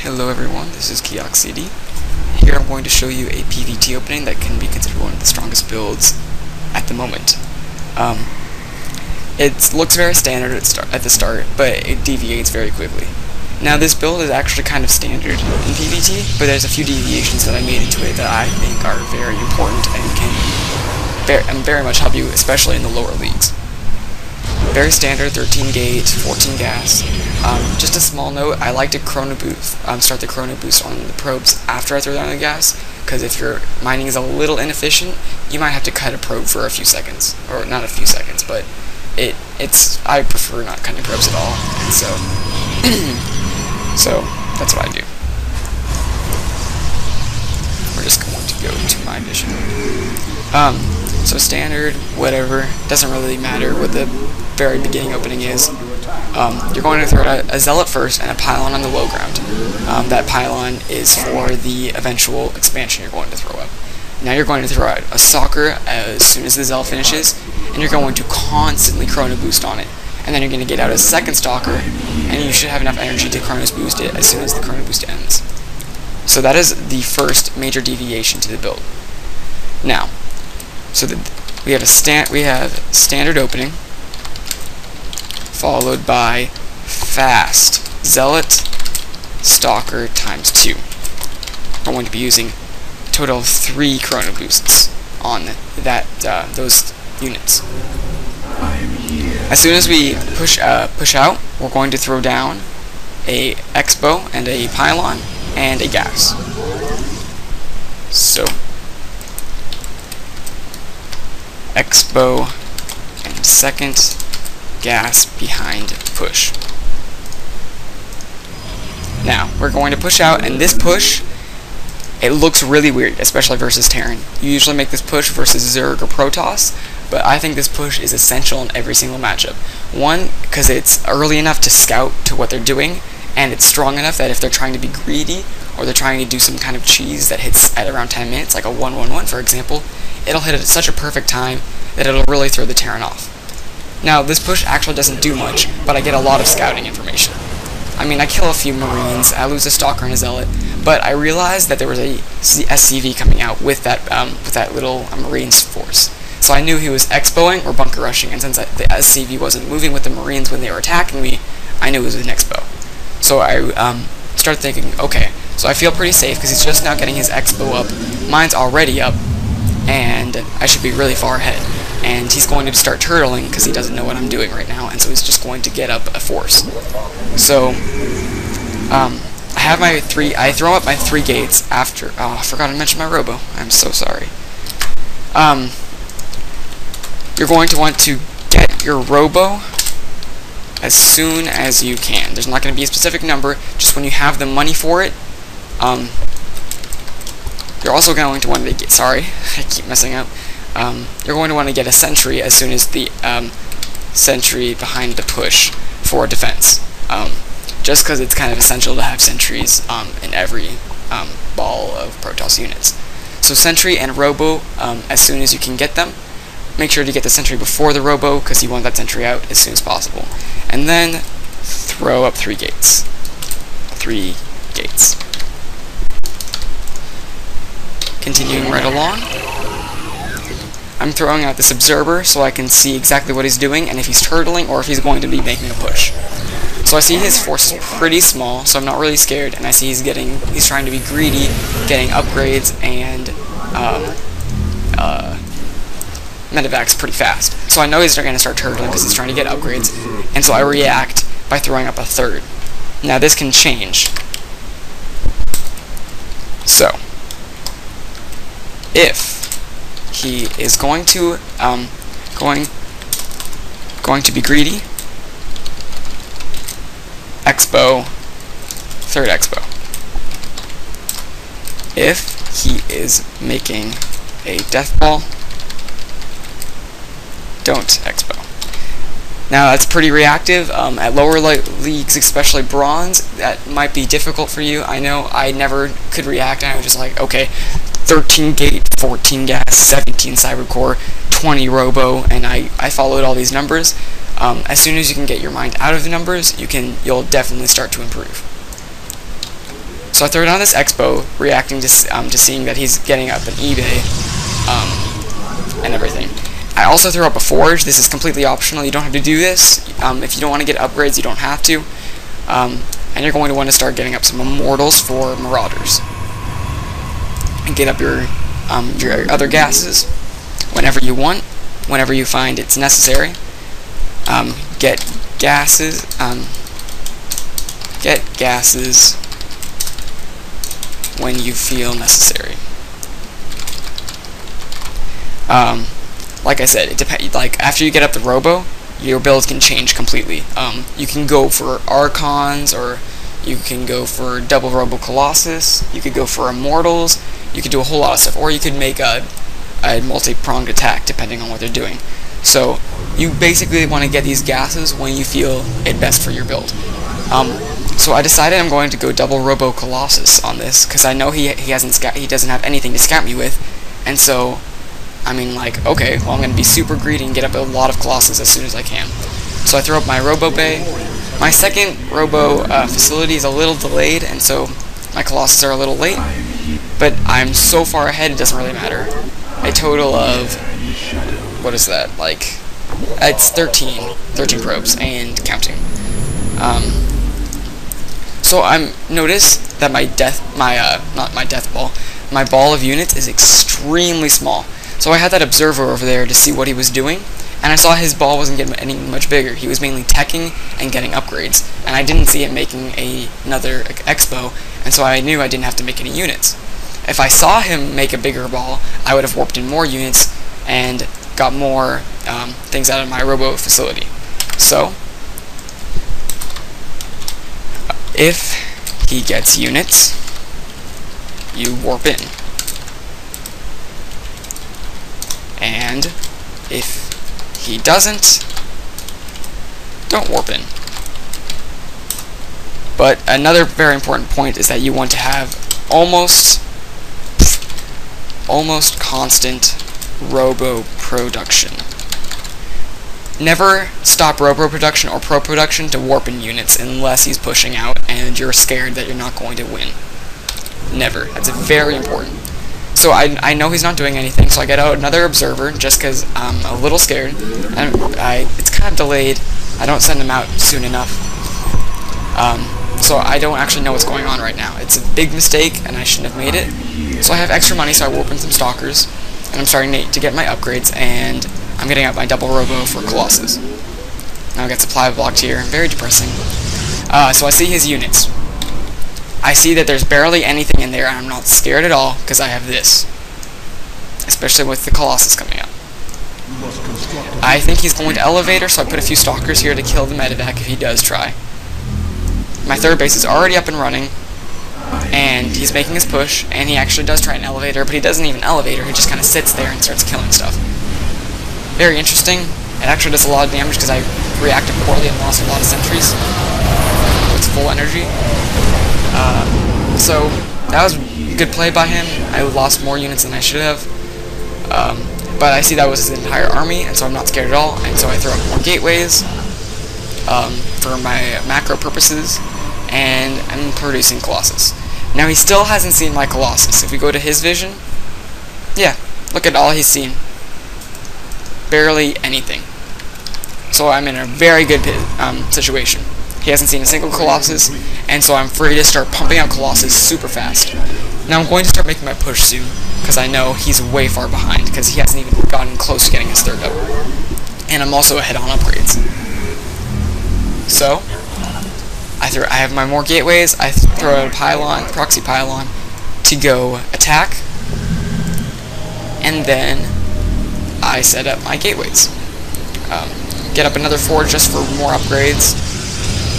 Hello everyone, this is KioxCD. Here I'm going to show you a PvT opening that can be considered one of the strongest builds at the moment. It looks very standard at the start, but it deviates very quickly. Now this build is actually kind of standard in PvT, but there's a few deviations that I made into it that I think are very important and can very much help you, especially in the lower leagues. Very standard, 13 gate, 14 gas. Just a small note, I like to start the chrono boost on the probes after I throw down the gas, because if your mining is a little inefficient, you might have to cut a probe for a few seconds, or not a few seconds, but I prefer not cutting probes at all, and so that's what I do. We're just going to go to my vision. So standard, whatever, doesn't really matter what the very beginning opening is. You're going to throw out a zealot first and a pylon on the low ground. That pylon is for the eventual expansion you're going to throw up. Now you're going to throw out a soccer as soon as the zealot finishes, and you're going to constantly chrono boost on it. And then you're going to get out a second stalker, and you should have enough energy to chrono boost it as soon as the chrono boost ends. So that is the first major deviation to the build. Now, we have standard opening, followed by fast zealot stalker times 2. We're going to be using a total of 3 chrono boosts on those units. As soon as we push out, we're going to throw down a expo and a pylon and a gas. So expo and second gas behind push. Now we're going to push out, and this push, it looks really weird, especially versus Terran. You usually make this push versus Zerg or Protoss, but I think this push is essential in every single matchup. One, because it's early enough to scout to what they're doing, and it's strong enough that if they're trying to be greedy, or they're trying to do some kind of cheese that hits at around 10 minutes, like a 1-1-1 for example, it'll hit at such a perfect time that it'll really throw the Terran off. Now, this push actually doesn't do much, but I get a lot of scouting information. I mean, I kill a few Marines, I lose a Stalker and a Zealot, but I realized that there was a SCV coming out with that little Marines force. So I knew he was expoing or bunker rushing, and since the SCV wasn't moving with the Marines when they were attacking me, I knew it was an expo. So I started thinking, okay, so I feel pretty safe because he's just now getting his expo up, mine's already up, and I should be really far ahead. And he's going to start turtling because he doesn't know what I'm doing right now, and so he's just going to get up a force. So I throw up my 3 gates after. Oh, I forgot to mention my robo. I'm so sorry. You're going to want to get your robo as soon as you can. There's not going to be a specific number, just when you have the money for it. You're also going to want to get, sorry, I keep messing up. You're going to want to get a sentry as soon as the sentry behind the push for defense. Just because it's kind of essential to have sentries in every ball of Protoss units. So sentry and robo, as soon as you can get them, make sure to get the sentry before the robo because you want that sentry out as soon as possible. And then throw up 3 gates. 3 gates. Continuing right along, I'm throwing out this observer so I can see exactly what he's doing and if he's turtling or if he's going to be making a push. So I see his force is pretty small, so I'm not really scared, and I see he's trying to be greedy, getting upgrades and medevacs pretty fast. So I know he's going to start turtling because he's trying to get upgrades, and so I react by throwing up a 3rd. Now this can change. So if he is going to be greedy, expo, 3rd expo. If he is making a death ball, don't expo. Now that's pretty reactive. At lower leagues, especially bronze, that might be difficult for you. I know I never could react, and I was just like, okay, 13 gate, 14 gas, 17 cyber core, 20 robo, and I followed all these numbers. As soon as you can get your mind out of the numbers, you'll definitely start to improve. So I throw down this expo, reacting to seeing that he's getting up an eBay and everything. I also throw up a forge. This is completely optional. You don't have to do this. If you don't want to get upgrades, you don't have to. And you're going to want to start getting up some immortals for marauders. And get up your other gases whenever you want, whenever you find it's necessary. Get gases when you feel necessary. Like I said, it depends. Like after you get up the robo, your build can change completely. You can go for archons, or you can go for double robo colossus. You could go for immortals. You could do a whole lot of stuff, or you could make a multi-pronged attack depending on what they're doing. So you basically want to get these gases when you feel it best for your build. So I decided I'm going to go double robo colossus on this because I know he doesn't have anything to scout me with, and so I mean, like, okay, well, I'm going to be super greedy and get up a lot of colossus as soon as I can. So I throw up my robo bay. My second robo facility is a little delayed, and so my colossus are a little late, but I'm so far ahead it doesn't really matter. A total of, what is that, like, it's 13 probes and counting. So I'm noticed that my ball of units is extremely small. So I had that observer over there to see what he was doing, and I saw his ball wasn't getting any much bigger. He was mainly teching and getting upgrades, and I didn't see him making another expo, and so I knew I didn't have to make any units. If I saw him make a bigger ball, I would have warped in more units and got more things out of my robo facility. So if he gets units, you warp in. And if he doesn't, don't warp in. But another very important point is that you want to have almost constant robo production. Never stop robo production or pro production to warp in units unless he's pushing out and you're scared that you're not going to win. Never. That's very important. So I know he's not doing anything, so I get out another observer just because I'm a little scared, and it's kind of delayed. I don't send him out soon enough, so I don't actually know what's going on right now. It's a big mistake, and I shouldn't have made it. So I have extra money, so I warp in some stalkers, and I'm starting to get my upgrades, and I'm getting out my double robo for colossus. Now I get supply blocked here. Very depressing. So I see his units. I see that there's barely anything in there, and I'm not scared at all, because I have this. Especially with the colossus coming up. I think he's going to elevator, so I put a few stalkers here to kill the medevac if he does try. My third base is already up and running, and he's making his push, and he actually does try an elevator, but he doesn't even elevator, he just kind of sits there and starts killing stuff. Very interesting. It actually does a lot of damage because I reacted poorly and lost a lot of sentries. It's full energy. So that was good play by him. I lost more units than I should have, but I see that was his entire army, and so I'm not scared at all, and so I throw up more gateways for my macro purposes, and I'm producing colossus. Now he still hasn't seen my colossus. If we go to his vision, yeah, look at all he's seen. Barely anything. So I'm in a very good situation. He hasn't seen a single colossus, and so I'm free to start pumping out colossus super fast. Now I'm going to start making my push soon, because I know he's way far behind, because he hasn't even gotten close to getting his third up. And I'm also ahead on upgrades. So I have my more gateways. I throw out a pylon, proxy pylon, to go attack, and then I set up my gateways. Get up another forge just for more upgrades.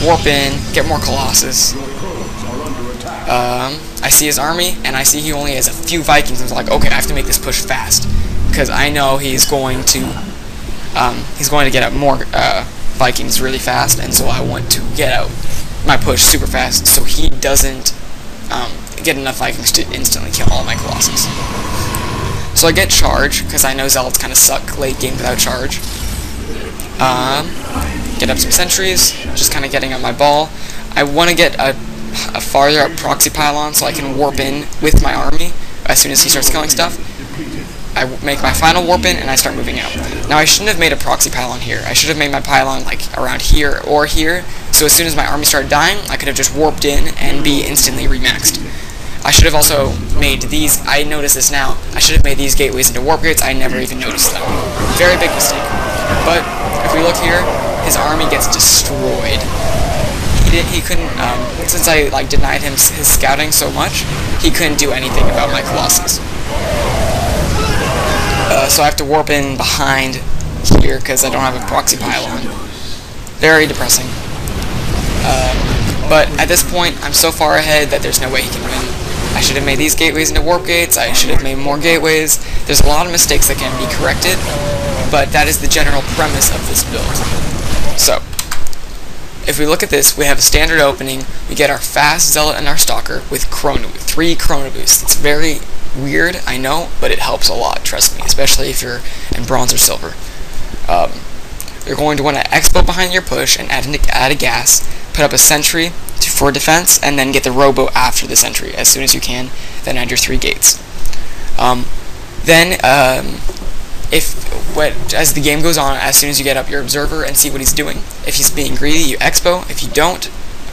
Warp in, get more colossus. I see his army, and I see he only has a few Vikings. I'm like, okay, I have to make this push fast, because I know he's going to get up more Vikings really fast, and so I want to get out my push super fast, so he doesn't get enough Vikings to instantly kill all my colossus. So I get charge, because I know zealots kind of suck late game without charge. Get up some sentries, just kind of getting on my ball. I want to get a a farther up proxy pylon so I can warp in with my army as soon as he starts killing stuff. I make my final warp in and I start moving out. Now I shouldn't have made a proxy pylon here. I should have made my pylon like around here or here, so as soon as my army started dying, I could have just warped in and be instantly remaxed. I should have also made these, I notice this now, I should have made these gateways into warp gates. I never even noticed them. Very big mistake. But if we look here, his army gets destroyed. He couldn't, since I like denied him his scouting so much, he couldn't do anything about my Colossus. So I have to warp in behind here because I don't have a proxy pylon. Very depressing. But at this point, I'm so far ahead that there's no way he can win. I should have made these gateways into warp gates. I should have made more gateways. There's a lot of mistakes that can be corrected, but that is the general premise of this build. So, if we look at this, we have a standard opening. We get our fast zealot and our stalker with 3 chrono boosts. It's very weird, I know, but it helps a lot, trust me, especially if you're in bronze or silver. You're going to want to expo behind your push and add a gas, put up a sentry for defense, and then get the robo after the sentry as soon as you can, then add your 3 gates. As the game goes on, as soon as you get up your observer and see what he's doing, if he's being greedy, you expo. If you don't,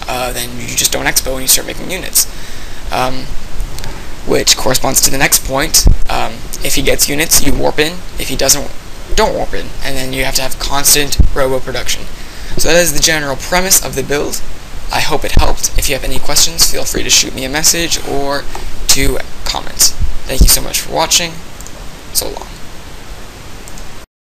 then you just don't expo and you start making units. Which corresponds to the next point. If he gets units, you warp in. If he doesn't, don't warp in. And then you have to have constant robo production. So that is the general premise of the build. I hope it helped. If you have any questions, feel free to shoot me a message or to comment. Thank you so much for watching. So long.